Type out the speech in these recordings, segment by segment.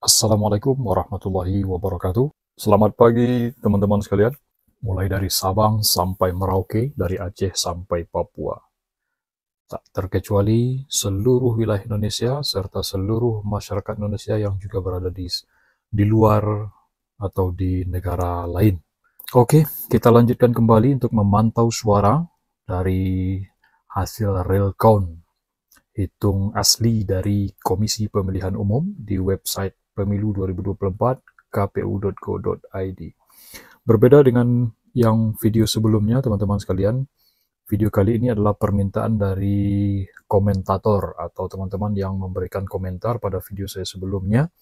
Assalamualaikum warahmatullahi wabarakatuh. Selamat pagi teman-teman sekalian. Mulai dari Sabang sampai Merauke, dari Aceh sampai Papua. Tak terkecuali seluruh wilayah Indonesia serta seluruh masyarakat Indonesia yang juga berada di luar atau di negara lain. Oke, kita lanjutkan kembali untuk memantau suara dari hasil real count hitung asli dari Komisi Pemilihan Umum di website Pemilu 2024 kpu.go.id. Berbeda dengan yang video sebelumnya, teman-teman sekalian, video kali ini adalah permintaan dari komentator atau teman-teman yang memberikan komentar pada video saya sebelumnya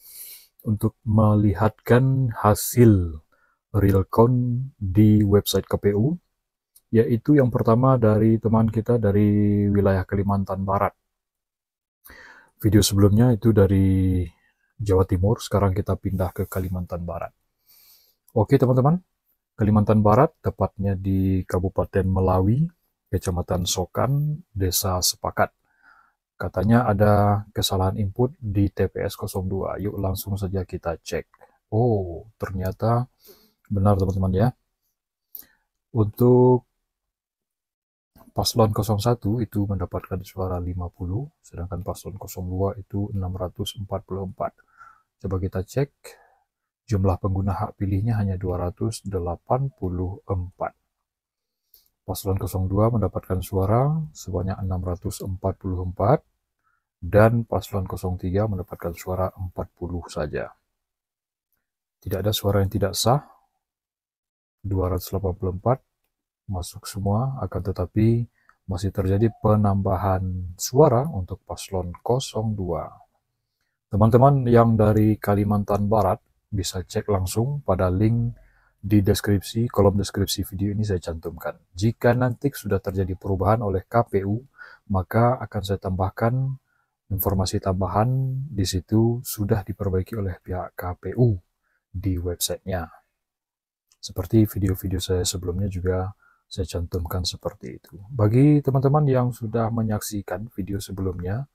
untuk melihatkan hasil real count di website KPU, yaitu yang pertama dari teman kita dari wilayah Kalimantan Barat. Video sebelumnya itu dari Jawa Timur, sekarang kita pindah ke Kalimantan Barat. Oke teman-teman, Kalimantan Barat, tepatnya di Kabupaten Melawi, Kecamatan Sokan, Desa Sepakat. Katanya ada kesalahan input di TPS 02. Yuk langsung saja kita cek. Oh, ternyata benar teman-teman ya. Untuk paslon 01 itu mendapatkan suara 50, sedangkan paslon 02 itu 644. Coba kita cek, jumlah pengguna hak pilihnya hanya 284. Paslon 02 mendapatkan suara sebanyak 644, dan paslon 03 mendapatkan suara 40 saja. Tidak ada suara yang tidak sah, 284 masuk semua, akan tetapi masih terjadi penambahan suara untuk paslon 02. Teman-teman yang dari Kalimantan Barat bisa cek langsung pada link di deskripsi, kolom deskripsi video ini saya cantumkan. Jika nanti sudah terjadi perubahan oleh KPU, maka akan saya tambahkan informasi tambahan di situ sudah diperbaiki oleh pihak KPU di websitenya. Seperti video-video saya sebelumnya juga saya cantumkan seperti itu. Bagi teman-teman yang sudah menyaksikan video sebelumnya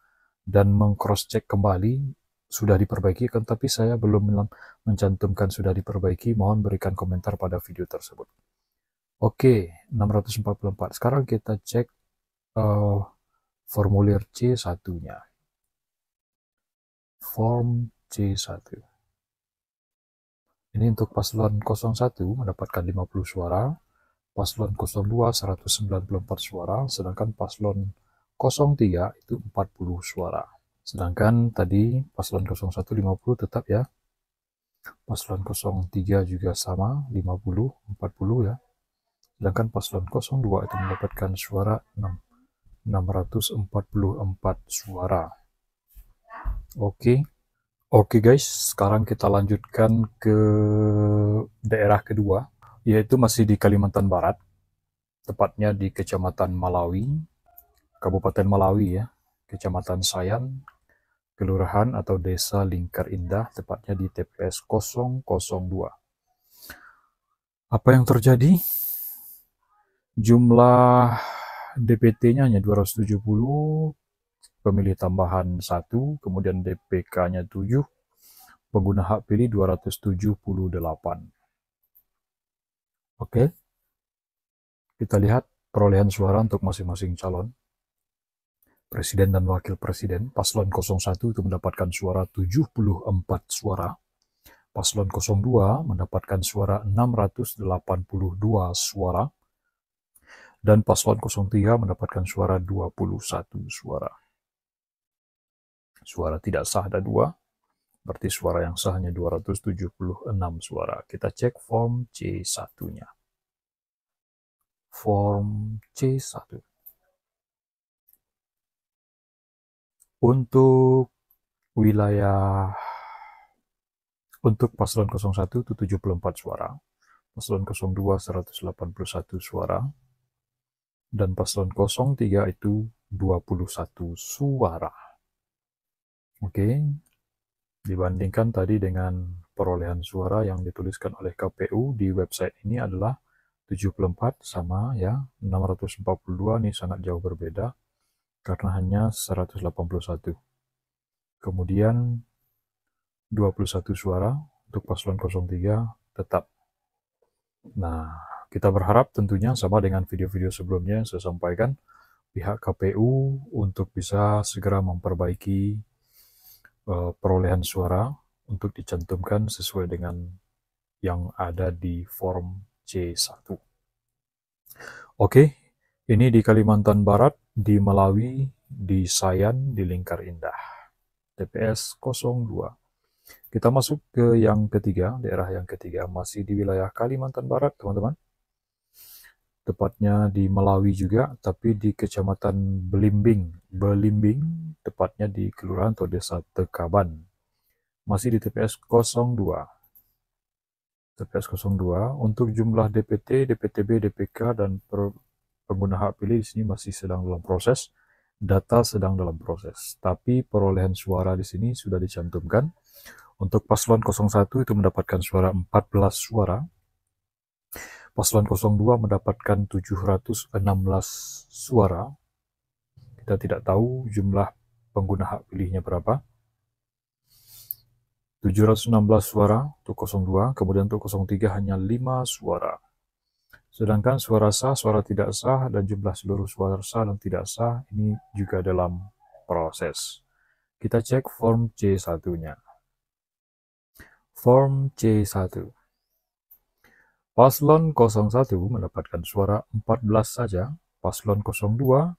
dan meng-cross-check kembali, sudah diperbaiki, kan, tapi saya belum mencantumkan sudah diperbaiki, mohon berikan komentar pada video tersebut. Oke, 644. Sekarang kita cek formulir C1-nya. Form C1. Ini untuk paslon 01 mendapatkan 50 suara, paslon 02 194 suara, sedangkan paslon 03 itu 40 suara. Sedangkan tadi paslon 01 50 tetap ya. Paslon 03 juga sama, 50, 40 ya. Sedangkan paslon 02 itu mendapatkan suara 644 suara. Oke. Oke guys, sekarang kita lanjutkan ke daerah kedua, yaitu masih di Kalimantan Barat, tepatnya di Kecamatan Malawi, Kabupaten Malawi ya, Kecamatan Sayan, Kelurahan atau Desa Lingkar Indah, tepatnya di TPS 002. Apa yang terjadi? Jumlah DPT-nya hanya 270, pemilih tambahan 1, kemudian DPK-nya 7, pengguna hak pilih 278. Oke, kita lihat perolehan suara untuk masing-masing calon. Presiden dan Wakil Presiden, paslon 01 itu mendapatkan suara 74 suara, paslon 02 mendapatkan suara 682 suara, dan paslon 03 mendapatkan suara 21 suara. Suara tidak sah ada 2, berarti suara yang sah hanya 276 suara. Kita cek form C1-nya. Form C1. Untuk wilayah, untuk paslon 01 itu 74 suara, paslon 02 181 suara, dan paslon 03 itu 21 suara. Oke, dibandingkan tadi dengan perolehan suara yang dituliskan oleh KPU di website ini adalah 74 sama ya, 642 ini sangat jauh berbeda karena hanya 181. Kemudian 21 suara, untuk paslon 03 tetap. Nah, kita berharap tentunya sama dengan video-video sebelumnya yang saya sampaikan, pihak KPU untuk bisa segera memperbaiki perolehan suara untuk dicantumkan sesuai dengan yang ada di form C1. Oke, ini di Kalimantan Barat, di Melawi, di Sayan, di Lingkar Indah. TPS 02. Kita masuk ke yang ketiga, daerah yang ketiga, masih di wilayah Kalimantan Barat, teman-teman. Tepatnya di Melawi juga, tapi di Kecamatan Belimbing, tepatnya di Kelurahan atau Desa Tekaban. Masih di TPS 02. TPS 02, untuk jumlah DPT, DPTB, DPK, dan pengguna hak pilih di sini masih sedang dalam proses, data sedang dalam proses. Tapi perolehan suara di sini sudah dicantumkan. Untuk paslon 01 itu mendapatkan suara 14 suara. Paslon 02 mendapatkan 716 suara. Kita tidak tahu jumlah pengguna hak pilihnya berapa. 716 suara untuk 02, kemudian untuk 03 hanya 5 suara. Sedangkan suara sah, suara tidak sah, dan jumlah seluruh suara sah dan tidak sah ini juga dalam proses. Kita cek form C1-nya. Form C1. Paslon 01 mendapatkan suara 14 saja. Paslon 02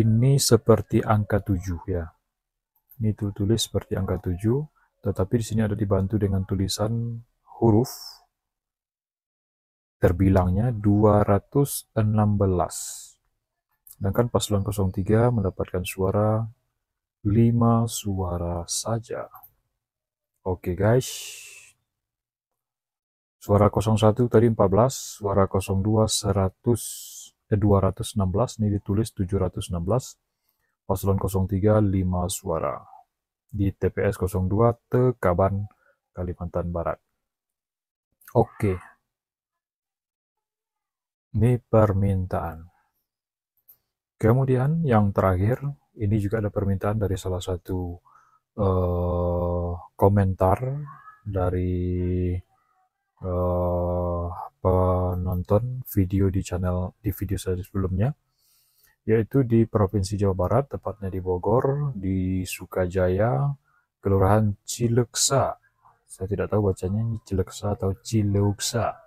ini seperti angka 7 ya. Ini tulis seperti angka 7, tetapi di sini ada dibantu dengan tulisan huruf. Terbilangnya 216. Sedangkan paslon 03 mendapatkan suara 5 suara saja. Oke guys. Suara 01 tadi 14, suara 02 216, ini ditulis 716. Paslon 03 5 suara. Di TPS 02 Tekaban, Kalimantan Barat. Oke. Ini permintaan. Kemudian yang terakhir, ini juga ada permintaan dari salah satu komentar dari penonton video di video saya sebelumnya, yaitu di Provinsi Jawa Barat, tepatnya di Bogor, di Sukajaya, Kelurahan Cileksa. Saya tidak tahu bacanya Cileksa atau Cileuksa.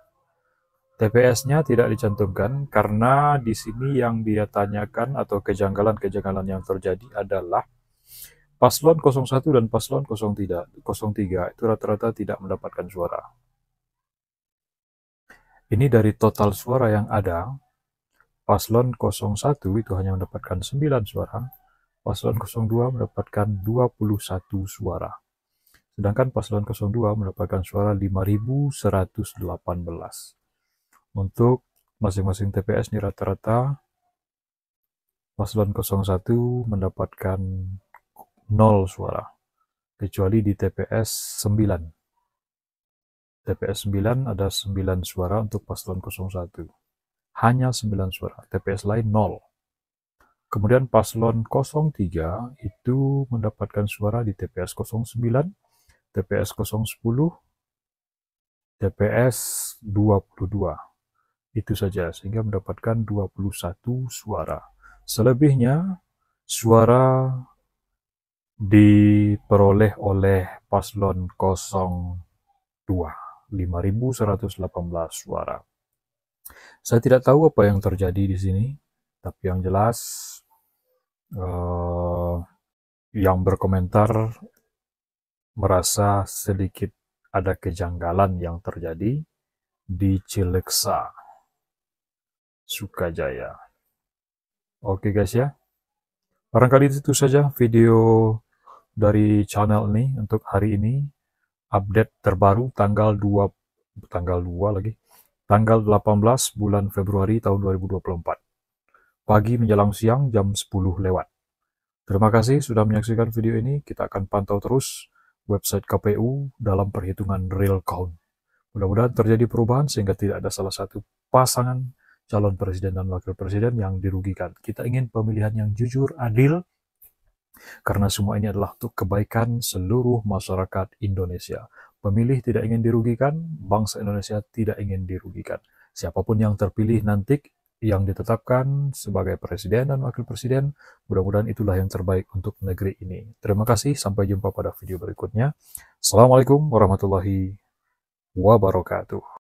TPS-nya tidak dicantumkan karena di sini yang dia tanyakan atau kejanggalan-kejanggalan yang terjadi adalah paslon 01 dan paslon 03 itu rata-rata tidak mendapatkan suara. Ini dari total suara yang ada, paslon 01 itu hanya mendapatkan 9 suara, paslon 02 mendapatkan 21 suara. Sedangkan paslon 02 mendapatkan suara 5.118. Untuk masing-masing TPS ini rata-rata paslon 01 mendapatkan 0 suara, kecuali di TPS 9. TPS 9 ada 9 suara untuk paslon 01. Hanya 9 suara, TPS lain 0. Kemudian paslon 03 itu mendapatkan suara di TPS 09, TPS 010, TPS 22. Itu saja, sehingga mendapatkan 21 suara. Selebihnya, suara diperoleh oleh paslon 02. 5.118 suara. Saya tidak tahu apa yang terjadi di sini, tapi yang jelas yang berkomentar merasa sedikit ada kejanggalan yang terjadi di Cileksa, Sukajaya. Oke guys ya, barangkali itu saja video dari channel ini untuk hari ini. Update terbaru tanggal 18 bulan Februari tahun 2024. Pagi menjelang siang jam 10 lewat. Terima kasih sudah menyaksikan video ini. Kita akan pantau terus website KPU dalam perhitungan real count. Mudah-mudahan terjadi perubahan sehingga tidak ada salah satu pasangan calon presiden dan wakil presiden yang dirugikan. Kita ingin pemilihan yang jujur, adil, Karena semua ini adalah untuk kebaikan seluruh masyarakat Indonesia. Pemilih tidak ingin dirugikan, bangsa Indonesia tidak ingin dirugikan. Siapapun yang terpilih nanti, yang ditetapkan sebagai presiden dan wakil presiden, mudah-mudahan itulah yang terbaik untuk negeri ini. Terima kasih, sampai jumpa pada video berikutnya. Assalamualaikum warahmatullahi wabarakatuh.